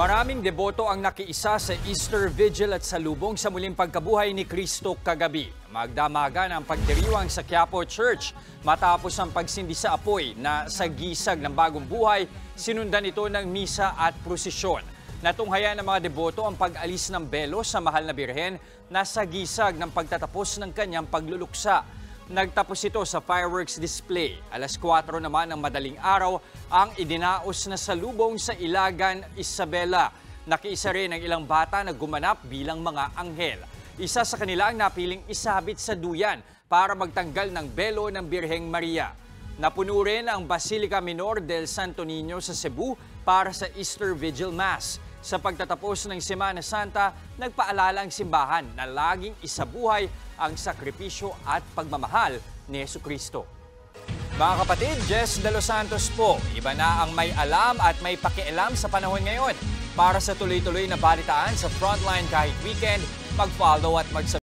Maraming deboto ang nakiisa sa Easter Vigil at salubong sa muling pagkabuhay ni Kristo kagabi. Magdamagan ang pagdiriwang sa Quiapo Church matapos ang pagsindi sa apoy na sa gisag ng bagong buhay, sinundan ito ng misa at prosesyon. Natunghayan ng mga deboto ang pag-alis ng belo sa mahal na birhen na sa gisag ng pagtatapos ng kanyang pagluluksa. Nagtapos ito sa fireworks display. Alas 4 naman ng madaling araw ang idinaos na salubong sa Ilagan, Isabela. Nakiisa rin ang ilang bata na gumanap bilang mga anghel. Isa sa kanila ang napiling isabit sa duyan para magtanggal ng belo ng Birheng Maria. Napuno rin ang Basilica Minor del Santo Niño sa Cebu para sa Easter Vigil Mass. Sa pagtatapos ng Semana Santa, nagpaalala ang simbahan na laging isabuhay ang sakripisyo at pagmamahal ni Jesucristo. Mga kapatid, Jess De Los Santos po. Iba na ang may alam at may pakialam sa panahon ngayon. Para sa tuloy-tuloy na balitaan sa Frontline kahit weekend, mag-follow at mag-subscribe